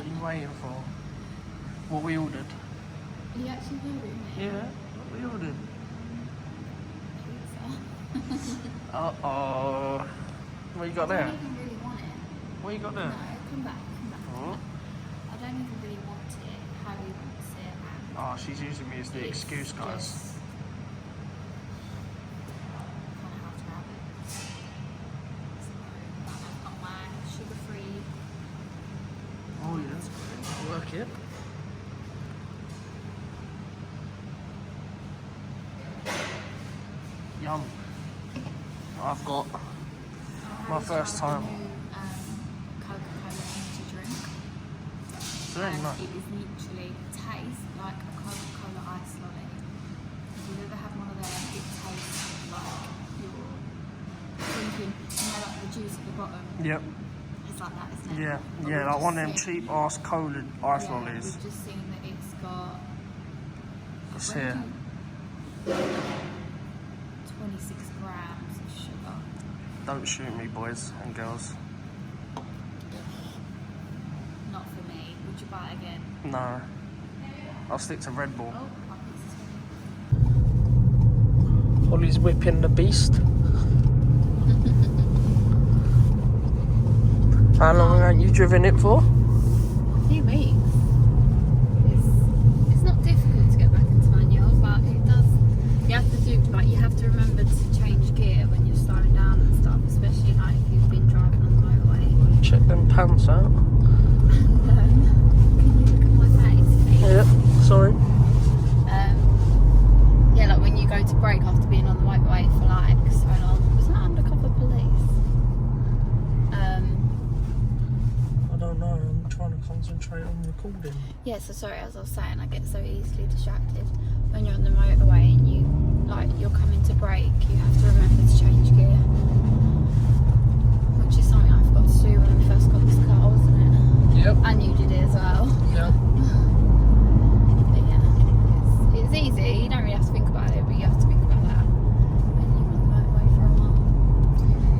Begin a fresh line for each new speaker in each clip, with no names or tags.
What are you waiting for? What we ordered?
Are you actually hearing me?
Yeah, what we ordered?
Pizza.
Uh-oh. What you got
I
there?
don't even really want it.
What you got there?
No, come back.
Oh.
I don't even really want it. Harry wants it. And
Oh, she's using me as the
it's
excuse, guys.
just kind of have to have it. So I've got my sugar-free.
Oh, yeah. Work it. Yum. I've got my first time.
Coca-Cola energy drink.
It's very nice.
It is literally tastes like a Coca-Cola ice lolly. If you've ever had one of them, it tastes like you're drinking, like the juice at the bottom.
Yep.
It's like that, isn't it?
Yeah,
But
yeah,
we've
like
just
one of them
seen-
cheap ass cola ice
yeah,
lollies.
We've just seen that it's got
It's here.
26 grams of sugar.
Don't shoot me, boys and girls.
Not for me. Would you buy it again?
No. I'll stick to Red Bull.
Oh, my pizza's ready.
Holly's whipping the beast. How long have you driven it for?
A few weeks. It's not difficult to get back into manual, but it does. You have to do, like, you have to remember to change gear when you're slowing down and stuff, especially like if you've been driving on the motorway.
Check them pants out.
Can you look at my face, please?
Yeah, sorry.
Yeah, like when you go to brake after being on the motorway for like so long. Was that undercover police?
I don't know, I'm trying to concentrate on recording.
Yeah, so sorry, as I was saying, I get so easily distracted when you're on the motorway and you're coming to brake, you have to remember to change gear. Which is something I forgot to do when we first got this car, wasn't it?
Yep.
And you did it as well.
Yeah.
But yeah, it's easy, you don't really have to think about it, but you have to think about that when you're on the motorway for a while.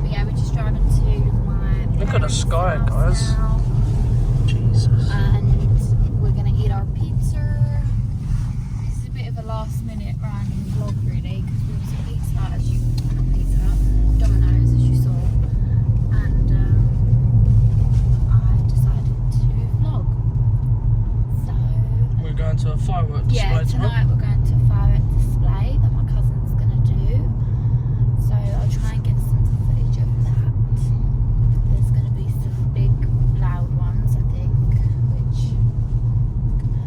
But yeah, we're just driving to my
Look at the
parents'
sky,
house
guys.
now.
Jesus.
And we're gonna eat our pizza. This is a bit of a last minute random vlog really, because we was at Domino's as you saw, and I decided to vlog. So
We're going to a fireworks
yeah,
display
tonight we're going to a fireworks display that my cousin's gonna do. So I'll try and get some footage of that. There's gonna be some big loud ones, I think, which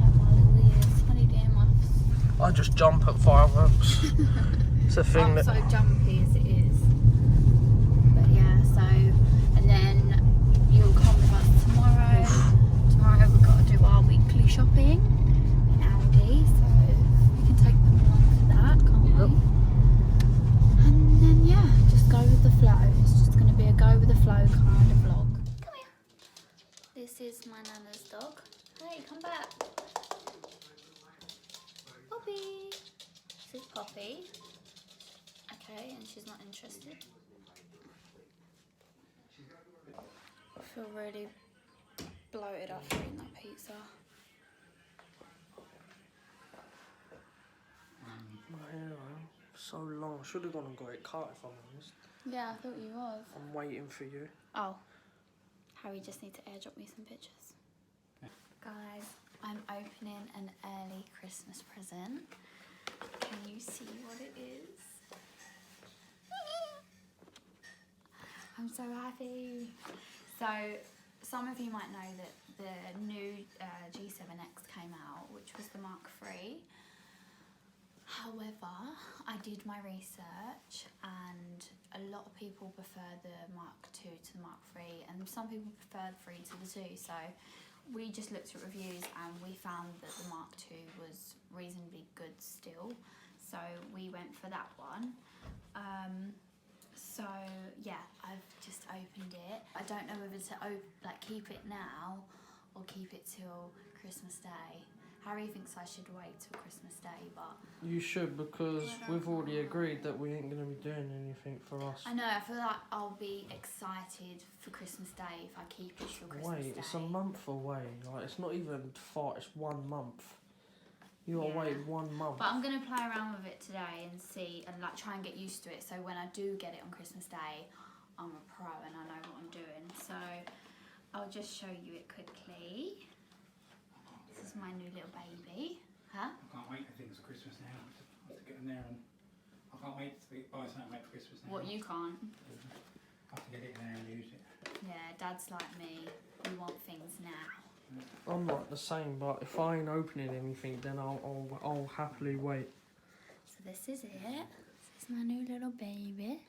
hurt my little ears. Funny damn muffs.
I just jump at fireworks. It's a thing
I'm
that...
so jumpy as it is. But yeah, so, and then you'll come with us tomorrow. Tomorrow we've got to do our weekly shopping in Aldi, so we can take them along to that, can't we? And then yeah, just go with the flow. It's just going to be a go with the flow kind of vlog. Come here. This is my nana's dog. Hey, come back. Poppy. This is Poppy. Okay, and she's not interested. I feel really bloated after eating that pizza.
So long. Should have gone and got it cut if I'm honest.
Yeah, I thought you was.
I'm waiting for you.
Oh, Harry just need to airdrop me some pictures. Guys, I'm opening an early Christmas present. Can you see what it is? I'm so happy. So, some of you might know that the new G7X came out, which was the Mark III. However, I did my research and a lot of people prefer the Mark II to the Mark III, and some people prefer the 3 to the 2. So we just looked at reviews and we found that the Mark II was reasonably good still. So we went for that one. So yeah, I've just opened it. I don't know whether to keep it now or keep it till Christmas Day. Harry thinks I should wait till Christmas Day, but
You should, because
I don't
we've already
know.
agreed that we ain't going to be doing anything for us.
I know, I feel like I'll be excited for Christmas Day if I keep it till Christmas
Wait,
Day.
it's a month away. Like, it's not even far, it's 1 month. You gotta
Yeah.
wait 1 month.
But I'm going to play around with it today and see, and like try and get used to it, so when I do get it on Christmas Day, I'm a pro and I know what I'm doing. So I'll just show you it quickly. This is my new little baby. Huh?
I can't wait for things for Christmas now. I have to get in there and I can't wait to buy something made for Christmas now.
What, you can't?
I have to get it in there and use it.
Yeah, Dad's like me. We want things now.
I'm not the same, but if I ain't opening anything, then I'll happily wait.
So this is it. This is my new little baby.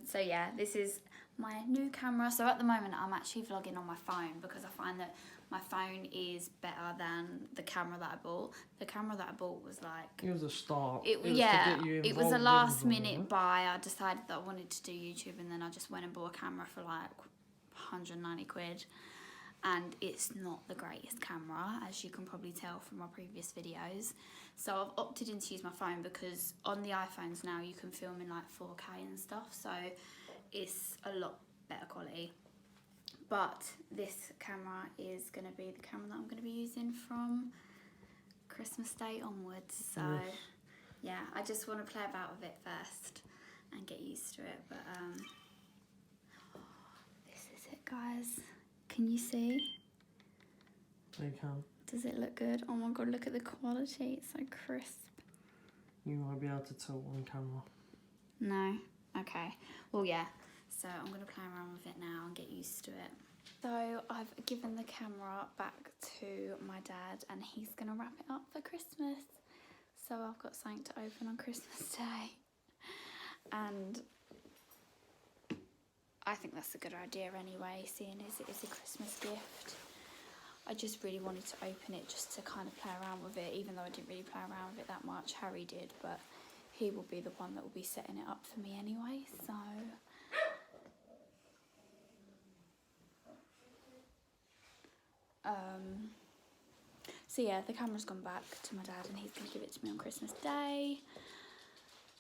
So yeah, this is my new camera. So at the moment I'm actually vlogging on my phone because I find that my phone is better than the camera that I bought. The camera that I bought was like...
It was a start.
It was a last minute buy. I decided that I wanted to do YouTube and then I just went and bought a camera for like 190 quid. And it's not the greatest camera, as you can probably tell from my previous videos. So I've opted in to use my phone because on the iPhones now you can film in like 4K and stuff, so it's a lot better quality. But this camera is going to be the camera that I'm going to be using from Christmas Day onwards. So
Yes.
yeah, I just want to play about with it first and get used to it. But this is it, guys. Can you see?
You can.
Does it look good? Oh my god, look at the quality. It's so crisp.
You might be able to tell on camera.
No? Okay. Well, yeah. So I'm going to play around with it now and get used to it. So I've given the camera back to my dad and he's going to wrap it up for Christmas. So I've got something to open on Christmas Day. And I think that's a good idea anyway, seeing as it is a Christmas gift. I just really wanted to open it just to kind of play around with it, even though I didn't really play around with it that much. Harry did, but he will be the one that will be setting it up for me anyway, so... So yeah, the camera's gone back to my dad and he's going to give it to me on Christmas Day.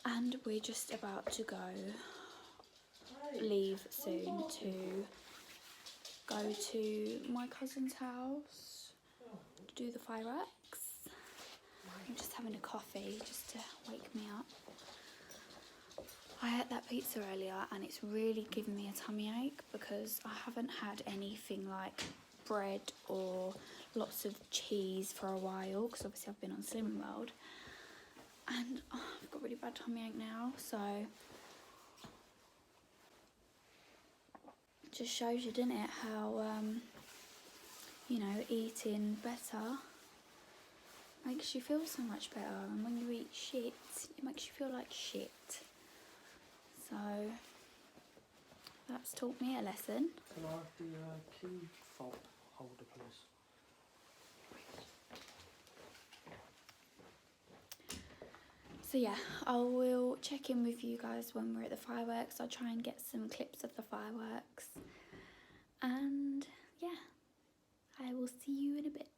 And we're just about to leave soon to go to my cousin's house to do the fireworks. I'm just having a coffee just to wake me up. I ate that pizza earlier and it's really given me a tummy ache because I haven't had anything like bread or lots of cheese for a while because obviously I've been on Slimming World. And I've got really bad tummy ache now, so it just shows you, doesn't it, how, you know, eating better makes you feel so much better. And when you eat shit, it makes you feel like shit. So that's taught me a lesson.
Can I have the key fob holder, please?
So yeah, I will check in with you guys when we're at the fireworks. I'll try and get some clips of the fireworks. And yeah, I will see you in a bit.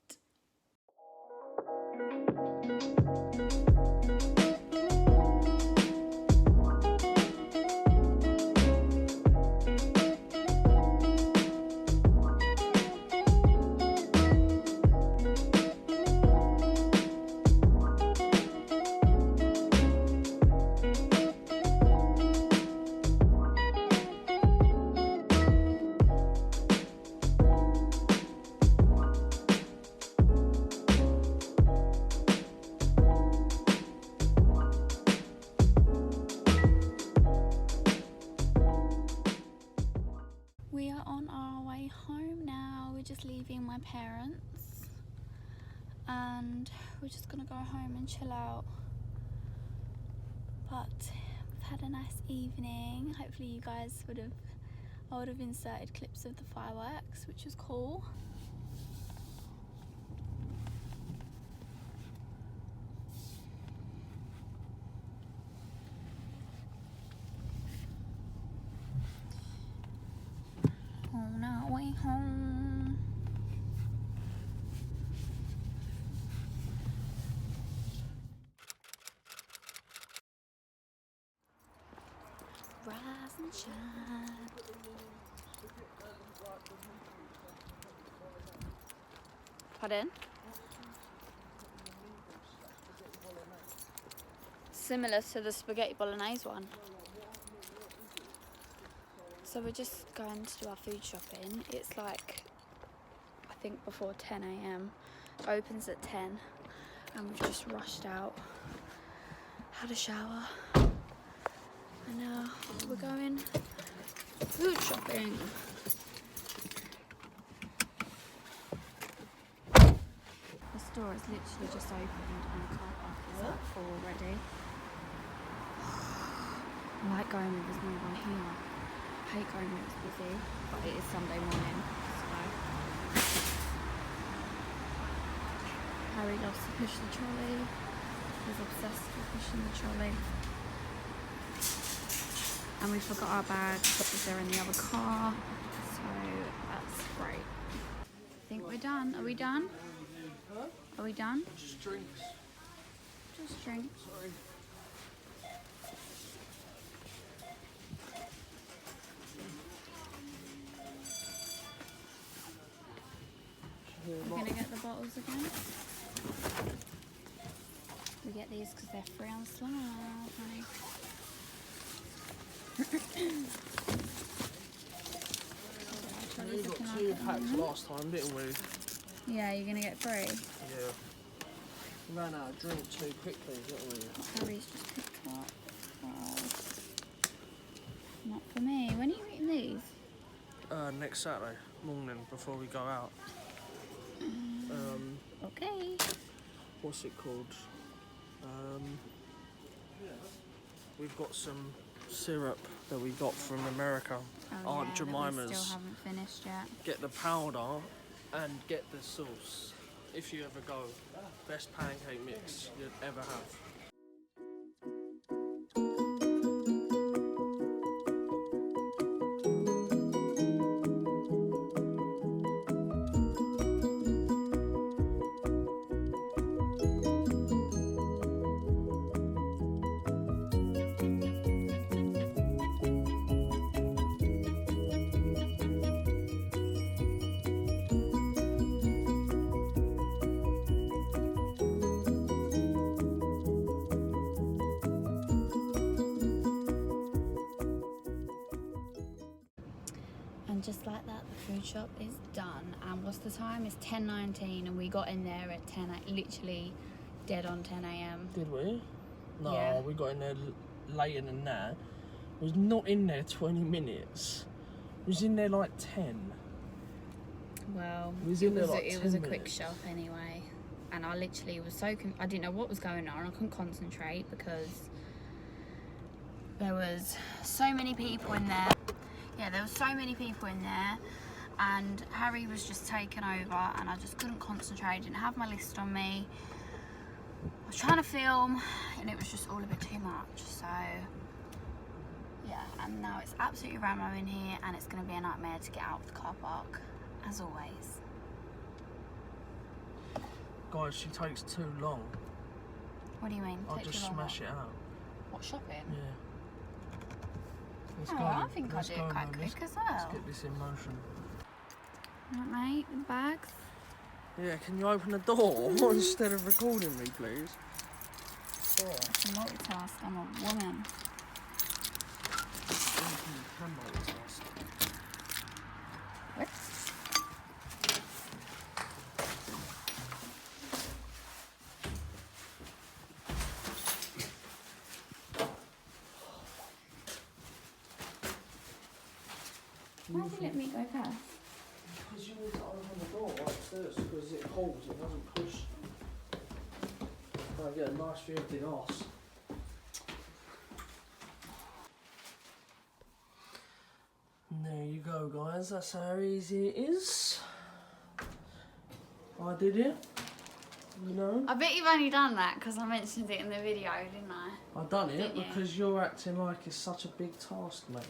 We are on our way home now. We're just leaving my parents and we're just gonna go home and chill out. But we've had a nice evening. Hopefully you guys I would have inserted clips of the fireworks, which was cool. On our way home. rise and shine. Pardon? Similar to the spaghetti bolognese one. So we're just going to do our food shopping. It's like, I think before 10 a.m. Opens at 10, and we've just rushed out, had a shower, and now we're going food shopping. The store is literally just opened and the car park is like full already. I like going when there's no one here. I hate going when it's busy, but it is Sunday morning, so. Harry loves to push the trolley. He's obsessed with pushing the trolley. And we forgot our bags because they're in the other car, so that's great. I think we're done. Are we done?
Huh?
Are we done?
Just drinks.
Just drinks.
Sorry.
We're gonna get the bottles again. We get these because they're free on Slough, honey.
We got 2 packs last time, didn't we?
Yeah, you're gonna get 3.
Yeah. We ran out of drink too quickly, didn't we?
Harry's just picked up. Wow. Not for me. When are you eating these?
Next Saturday morning before we go out.
Okay.
What's it called? We've got some syrup that we got from America.
Oh,
Aunt
yeah,
Jemima's.
that we still haven't finished yet.
Get the powder and get the sauce. If you ever go, best pancake mix you'd ever have.
And just like that, the food shop is done. And what's the time? It's 10:19, and we got in there at 10, literally dead on 10 a.m.
Did we? No,
Yeah.
we got in there later than that. We was not in there 20 minutes. We was in there like 10.
Well,
We was in there like
it
10
was a quick
minutes.
shop anyway. And I literally was so I didn't know what was going on. I couldn't concentrate because there was so many people in there. Yeah, there was so many people in there, and Harry was just taken over, and I just couldn't concentrate. Didn't have my list on me. I was trying to film, and it was just all a bit too much. So yeah, and now it's absolutely ramo in here, and it's going to be a nightmare to get out of the car park, as always.
Guys, she takes too long.
What do you mean?
I'll
Take
just
too long
smash
what?
it out.
What, shopping?
Yeah. Let's
Oh,
go.
I think I
Let's
do
go,
it quite
man.
quick as
Let's
well.
get this in motion.
Right, mate, the bags.
Yeah, can you open the door instead of recording me, please? Sure.
It's a multitask. I'm a woman. What? Why did you let me go first?
Because you need to open the door upstairs because it holds, it doesn't push. I get a nice view of the arse. And there you go, guys, that's how easy it is. I did it, you know.
I bet you've only done that because I mentioned it in the video, didn't I?
I done it
Didn't you?
because you're acting like it's such a big task, mate.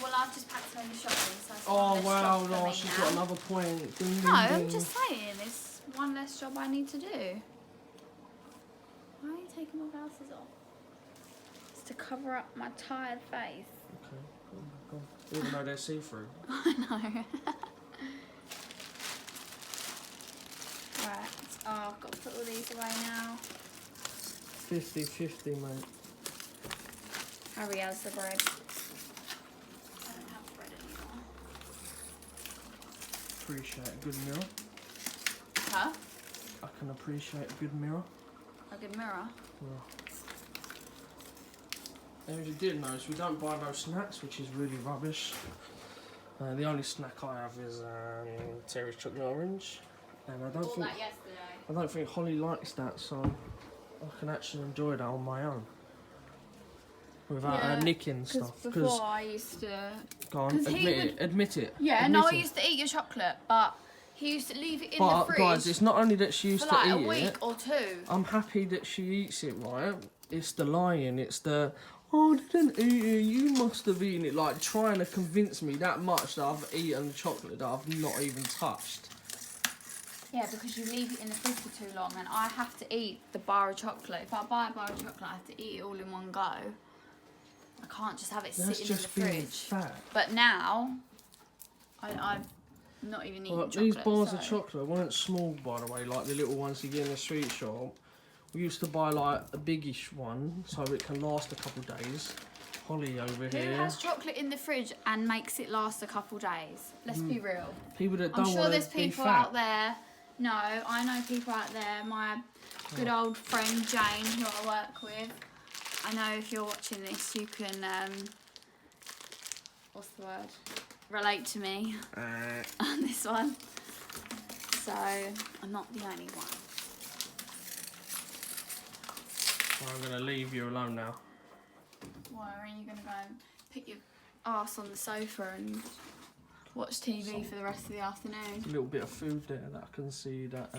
Well, I've just packed her in the shopping, so it's
Oh
one less
wow,
job for
no,
me
she's
now.
got another point. Ding, ding,
No, I'm
ding.
just saying, it's one less job I need to do. Why are you taking my glasses off? It's to cover up my tired face.
Okay, go. Even though they're see-through.
I know. Right, oh, I've got to put all these away now.
50-50, mate.
Harry has the bread. I don't have bread anymore.
Appreciate a good mirror.
Huh?
I can appreciate a good mirror.
A good mirror?
Yeah. And if you didn't notice, we don't buy no snacks, which is really rubbish. The only snack I have is Terry's chocolate orange, and I don't think Holly likes that, so I can actually enjoy that on my own without her nicking stuff.
Because before I used to.
Go on, admit it.
Yeah,
admit
I
it.
used to eat your chocolate, but he used to leave it in the
But
fridge.
guys, it's not only that she used
for
to
like
eat
a week
it.
or two.
I'm happy that she eats it, right? It's the lying. It's the, oh, I didn't eat it. You must have eaten it. Like trying to convince me that much that I've eaten chocolate that I've not even touched.
Yeah, because you leave it in the fridge for too long, and I have to eat the bar of chocolate. If I buy a bar of chocolate, I have to eat it all in one go. I can't just have it
That's
sitting in the
just being
fridge.
fat.
But now, I've not even eaten chocolate.
These bars of chocolate weren't small, by the way, like the little ones you get in the sweet shop. We used to buy like a biggish one so it can last a couple of days. Holly over
Who
here.
has chocolate in the fridge and makes it last a couple days? Let's be real.
People that don't
I'm sure
want
there's
to be
people
fat.
out there. No, I know people out there. My good old friend Jane, who I work with. I know if you're watching this, you can what's the word? Relate to me on this one. So I'm not the only one.
I'm gonna leave you alone now.
Why are you gonna go and put your arse on the sofa and watch TV for the rest of the afternoon?
A little bit of food there that I can see that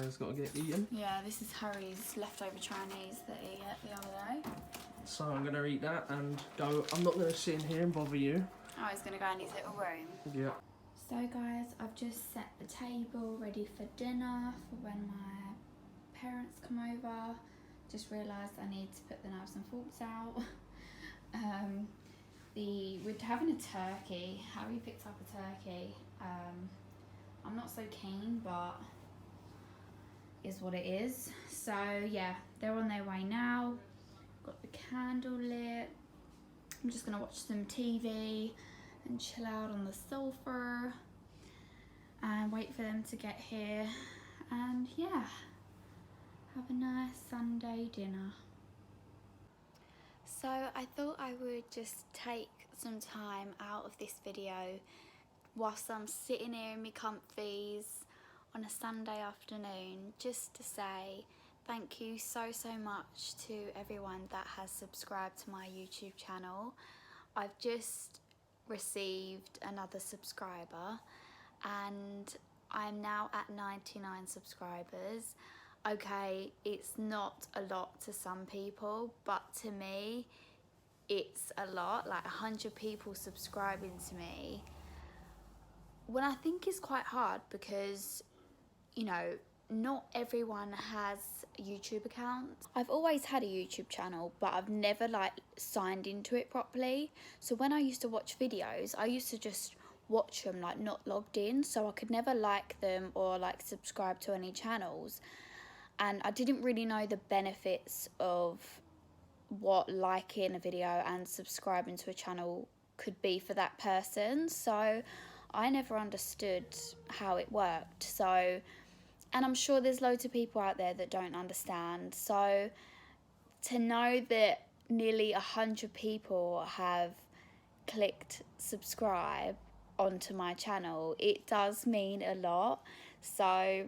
has got to get eaten.
Yeah, this is Harry's leftover Chinese that he ate the other day.
So I'm gonna eat that and go. I'm not gonna sit in here and bother you.
Oh, he's gonna go in his little room.
Yeah.
So guys, I've just set the table ready for dinner for when my parents come over. Just realised I need to put the knives and forks out. We're having a turkey. Harry picked up a turkey. I'm not so keen, but is what it is. So yeah, they're on their way now. Got the candle lit. I'm just gonna watch some TV and chill out on the sofa and wait for them to get here, and yeah, have a nice Sunday dinner. So I thought I would just take some time out of this video whilst I'm sitting here in my comfies on a Sunday afternoon, just to say thank you so much to everyone that has subscribed to my YouTube channel. I've just received another subscriber and I'm now at 99 subscribers. Okay, it's not a lot to some people, but to me it's a lot. Like 100 people subscribing to me, when I think is quite hard, because you know, not everyone has a YouTube account. I've always had a YouTube channel, but I've never like signed into it properly. So when I used to watch videos, I used to just watch them like not logged in, so I could never like them or like subscribe to any channels. And I didn't really know the benefits of what liking a video and subscribing to a channel could be for that person. So I never understood how it worked. So, and I'm sure there's loads of people out there that don't understand. So to know that nearly 100 people have clicked subscribe onto my channel, it does mean a lot. So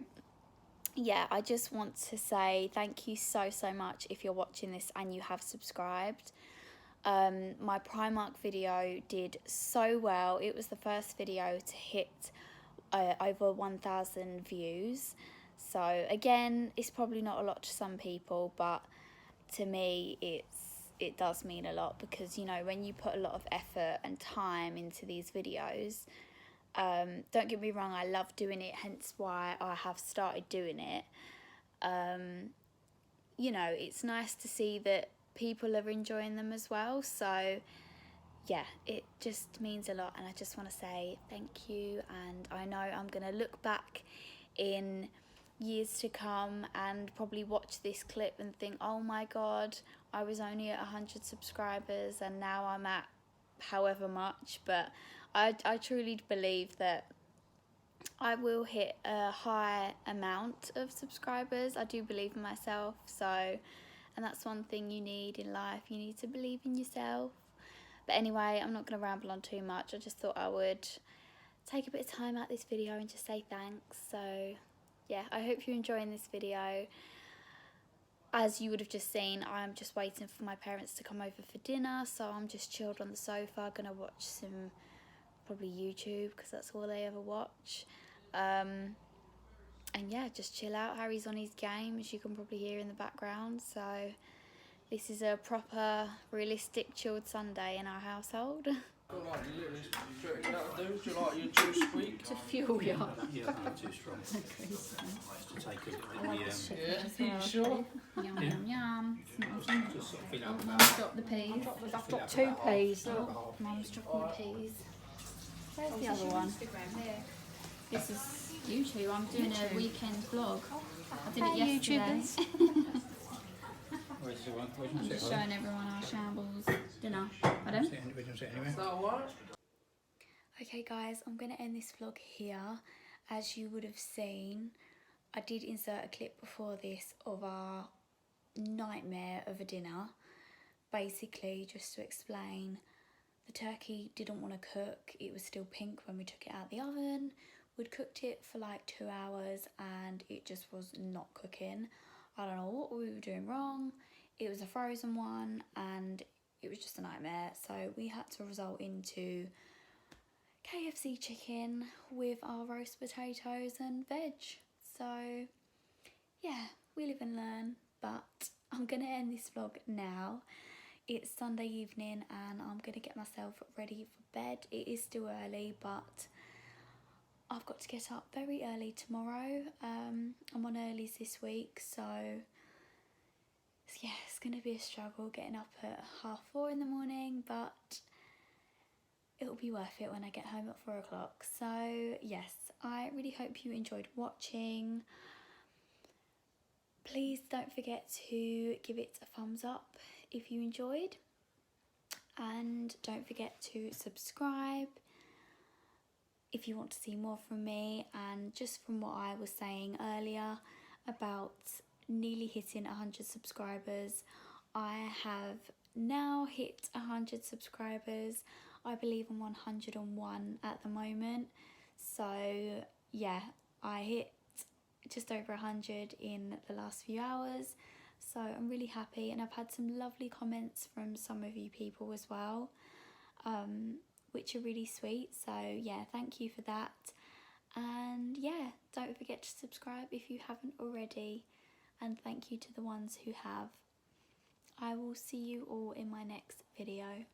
yeah, I just want to say thank you so much if you're watching this and you have subscribed. My Primark video did so well. It was the first video to hit over 1,000 views. So again, it's probably not a lot to some people, but to me it does mean a lot, because you know, when you put a lot of effort and time into these videos, don't get me wrong, I love doing it, hence why I have started doing it. You know, it's nice to see that people are enjoying them as well. So yeah, it just means a lot, and I just want to say thank you. And I know I'm going to look back in years to come and probably watch this clip and think, oh my god, I was only at 100 subscribers and now I'm at however much. But I truly believe that I will hit a high amount of subscribers. I do believe in myself, so, and that's one thing you need in life. You need to believe in yourself. But anyway, I'm not going to ramble on too much. I just thought I would take a bit of time out this video and just say thanks. So yeah, I hope you're enjoying this video. As you would have just seen, I'm just waiting for my parents to come over for dinner, so I'm just chilled on the sofa, gonna watch some probably YouTube, because that's all they ever watch. And yeah, just chill out. Harry's on his game, as you can probably hear in the background. So this is a proper realistic chilled Sunday in our household.
Do you like your juice squeak?
To fuel you up.
Yeah, no, too strong. To take a bit of the,
Yeah, you sure?
Yum, yum, yum.
just sort of fill up
Mum's dropped the peas.
I've dropped 2
peas. Mum's dropping the peas. Where's the other one? This is YouTube. I'm doing a weekend vlog. I did it yesterday.
Where's the one? Where's
I'm
the
just
sit?
showing everyone our shambles dinner. Pardon?
Sit anyway.
Is that what?
Okay guys, I'm going to end this vlog here. As you would have seen, I did insert a clip before this of our nightmare of a dinner. Basically, just to explain, the turkey didn't want to cook. It was still pink when we took it out the oven. We'd cooked it for like 2 hours and it just was not cooking. I don't know what we were doing wrong. It was a frozen one and it was just a nightmare. So we had to resort into KFC chicken with our roast potatoes and veg. So yeah, we live and learn. But I'm going to end this vlog now. It's Sunday evening and I'm going to get myself ready for bed. It is still early, but I've got to get up very early tomorrow. I'm on earlies this week, so yeah, it's going to be a struggle getting up at 4:30 in the morning, but it'll be worth it when I get home at 4 o'clock. So yes, I really hope you enjoyed watching. Please don't forget to give it a thumbs up if you enjoyed, and don't forget to subscribe if you want to see more from me. And just from what I was saying earlier about nearly hitting 100 subscribers, I have now hit 100 subscribers. I believe I'm 101 at the moment. So yeah, I hit just over 100 in the last few hours. So I'm really happy, and I've had some lovely comments from some of you people as well, which are really sweet. So yeah, thank you for that. And yeah, don't forget to subscribe if you haven't already, and thank you to the ones who have. I will see you all in my next video.